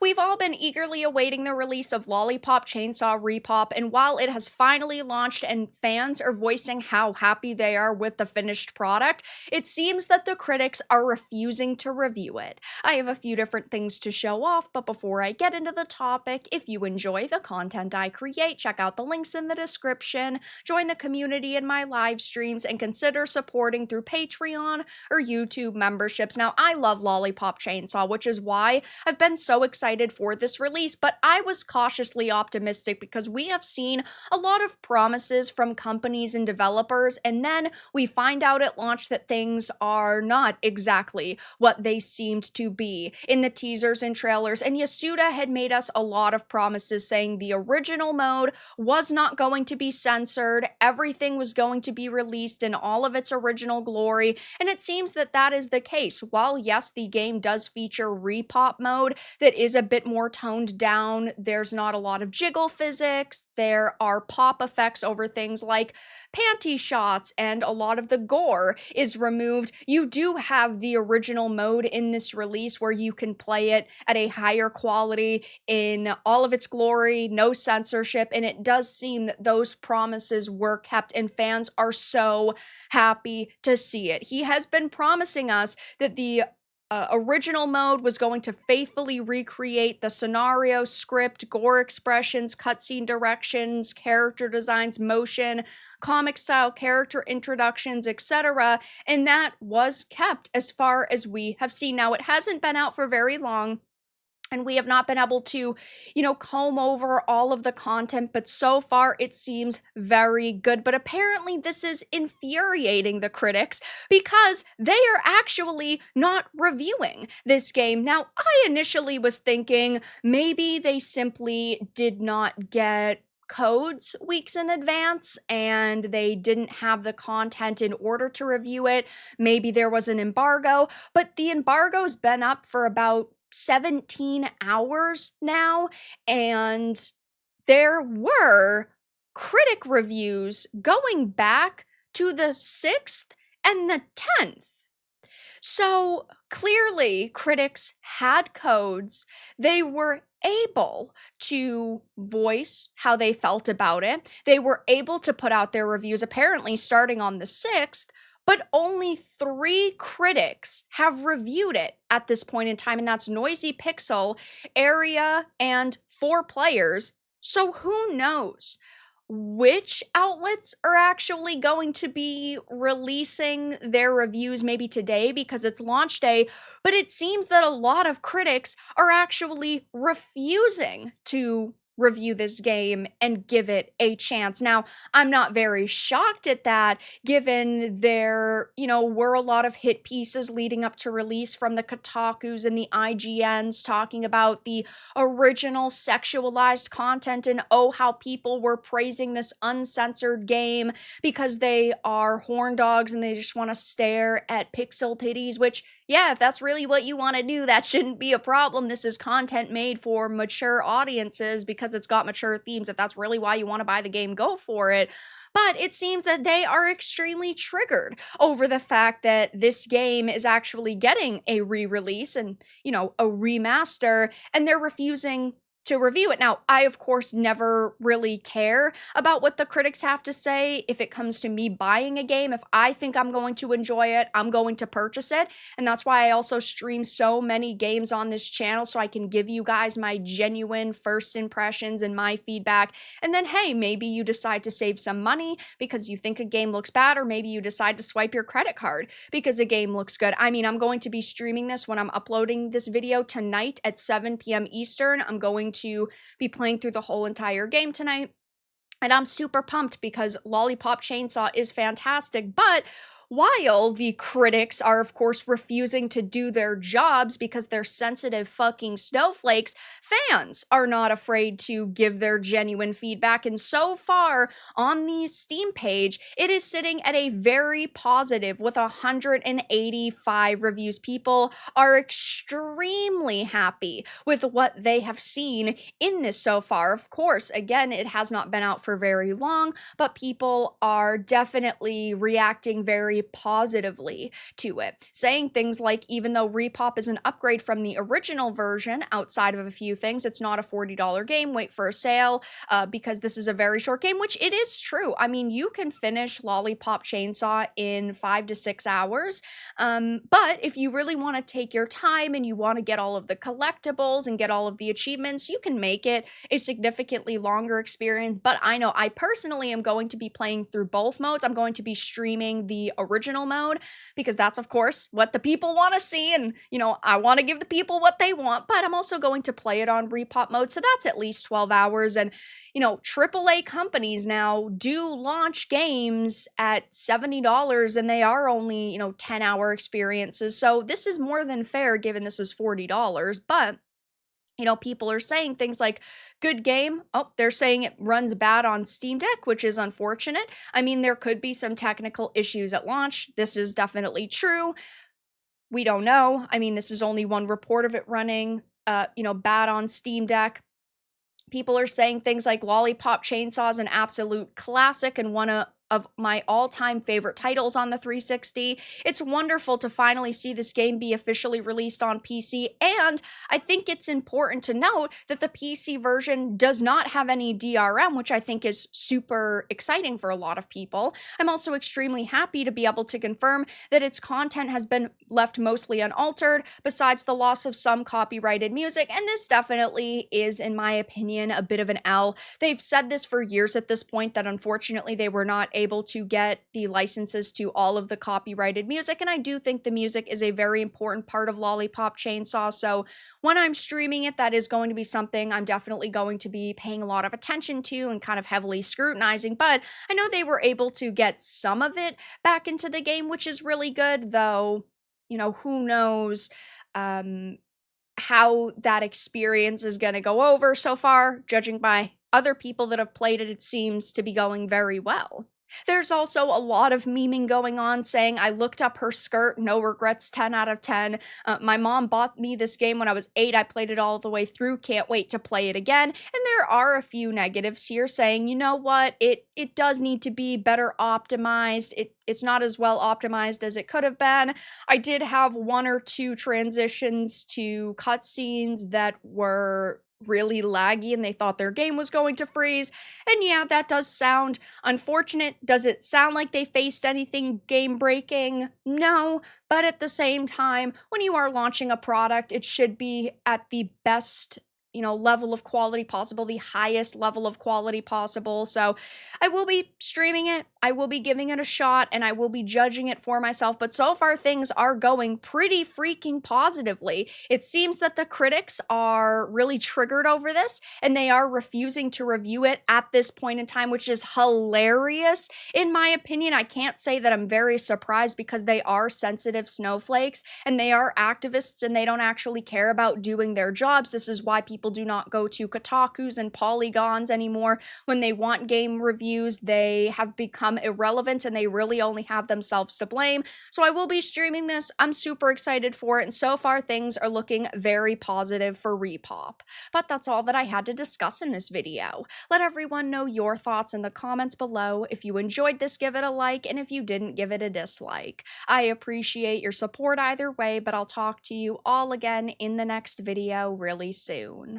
We've all been eagerly awaiting the release of Lollipop Chainsaw RePOP, and while it has finally launched and fans are voicing how happy they are with the finished product, it seems that the critics are refusing to review it. I have a few different things to show off, but before I get into the topic, if you enjoy the content I create, check out the links in the description, join the community in my live streams, and consider supporting through Patreon or YouTube memberships. Now, I love Lollipop Chainsaw, which is why I've been so excited for this release, but I was cautiously optimistic because we have seen a lot of promises from companies and developers, and then we find out at launch that things are not exactly what they seemed to be in the teasers and trailers. And Yasuda had made us a lot of promises saying the original mode was not going to be censored, everything was going to be released in all of its original glory, and it seems that that is the case. While yes, the game does feature RePOP mode that is a bit more toned down, there's not a lot of jiggle physics, there are pop effects over things like panty shots, and a lot of the gore is removed. You do have the original mode in this release where you can play it at a higher quality in all of its glory, no censorship, and it does seem that those promises were kept, and fans are so happy to see it. He has been promising us that the original mode was going to faithfully recreate the scenario, script, gore expressions, cutscene directions, character designs, motion, comic style character introductions, etc. And that was kept as far as we have seen. Now, it hasn't been out for very long, and we have not been able to, comb over all of the content, but so far it seems very good. But apparently this is infuriating the critics because they are actually not reviewing this game. Now, I initially was thinking maybe they simply did not get codes weeks in advance and they didn't have the content in order to review it. Maybe there was an embargo, but the embargo's been up for about 17 hours now, and there were critic reviews going back to the 6th and the 10th. So clearly, critics had codes. They were able to voice how they felt about it. They were able to put out their reviews, apparently starting on the 6th, but only 3 critics have reviewed it at this point in time, and that's Noisy Pixel, Area, and 4 Players. So who knows which outlets are actually going to be releasing their reviews maybe today because it's launch day, but it seems that a lot of critics are actually refusing to review this game and give it a chance. Now, I'm not very shocked at that, given there, were a lot of hit pieces leading up to release from the Kotakus and the IGNs talking about the original sexualized content and oh, how people were praising this uncensored game because they are horn dogs and they just want to stare at pixel titties, which, yeah, if that's really what you want to do, that shouldn't be a problem. This is content made for mature audiences because it's got mature themes. If that's really why you want to buy the game, go for it. But it seems that they are extremely triggered over the fact that this game is actually getting a re-release and, a remaster, and they're refusing to review it. Now, I, of course, never really care about what the critics have to say if it comes to me buying a game. If I think I'm going to enjoy it, I'm going to purchase it. And that's why I also stream so many games on this channel, so I can give you guys my genuine first impressions and my feedback. And then, hey, maybe you decide to save some money because you think a game looks bad, or maybe you decide to swipe your credit card because a game looks good. I mean, I'm going to be streaming this when I'm uploading this video tonight at 7 p.m. Eastern. I'm going to be playing through the whole entire game tonight, and I'm super pumped because Lollipop Chainsaw is fantastic. But while the critics are, of course, refusing to do their jobs because they're sensitive fucking snowflakes, fans are not afraid to give their genuine feedback. And so far on the Steam page, it is sitting at a very positive with 185 reviews. People are extremely happy with what they have seen in this so far. Of course, again, it has not been out for very long, but people are definitely reacting very very positively to it, saying things like, even though RePOP is an upgrade from the original version, outside of a few things, it's not a $40 game, wait for a sale, because this is a very short game, which it is true. I mean, you can finish Lollipop Chainsaw in 5 to 6 hours, but if you really want to take your time and you want to get all of the collectibles and get all of the achievements, you can make it a significantly longer experience. But I know I personally am going to be playing through both modes. I'm going to be streaming the original mode because that's, of course, what the people want to see, and I want to give the people what they want, but I'm also going to play it on RePOP mode, so that's at least 12 hours. And AAA companies now do launch games at $70, and they are only 10-hour experiences, so this is more than fair given this is $40. But people are saying things like, good game. Oh, they're saying it runs bad on Steam Deck, which is unfortunate. I mean, there could be some technical issues at launch. This is definitely true. We don't know. I mean, this is only one report of it running, bad on Steam Deck. People are saying things like Lollipop Chainsaw is an absolute classic and one of my all-time favorite titles on the 360. It's wonderful to finally see this game be officially released on PC, and I think it's important to note that the PC version does not have any DRM, which I think is super exciting for a lot of people. I'm also extremely happy to be able to confirm that its content has been left mostly unaltered, besides the loss of some copyrighted music, and this definitely is, in my opinion, a bit of an L. They've said this for years at this point, that unfortunately they were not able to get the licenses to all of the copyrighted music, and I do think the music is a very important part of Lollipop Chainsaw, so when I'm streaming it, that is going to be something I'm definitely going to be paying a lot of attention to and kind of heavily scrutinizing. But I know they were able to get some of it back into the game, which is really good, though who knows how that experience is going to go over. So far, judging by other people that have played it, it seems to be going very well. There's also a lot of memeing going on saying, I looked up her skirt, no regrets, 10 out of 10. My mom bought me this game when I was 8. I played it all the way through. Can't wait to play it again. And there are a few negatives here saying, you know what, it does need to be better optimized. It's not as well optimized as it could have been. I did have 1 or 2 transitions to cutscenes that were really laggy and they thought their game was going to freeze. And yeah, that does sound unfortunate. Does it sound like they faced anything game breaking? No, but at the same time, when you are launching a product, it should be at the best level of quality possible, the highest level of quality possible. So I will be streaming it, I will be giving it a shot, and I will be judging it for myself. But so far, things are going pretty freaking positively. It seems that the critics are really triggered over this, and they are refusing to review it at this point in time, which is hilarious. In my opinion, I can't say that I'm very surprised, because they are sensitive snowflakes, and they are activists, and they don't actually care about doing their jobs. This is why people do not go to Kotakus and Polygons anymore. When they want game reviews, they have become irrelevant and they really only have themselves to blame. So I will be streaming this. I'm super excited for it, and so far things are looking very positive for RePOP. But that's all that I had to discuss in this video. Let everyone know your thoughts in the comments below. If you enjoyed this, give it a like, and if you didn't, give it a dislike. I appreciate your support either way, but I'll talk to you all again in the next video really soon.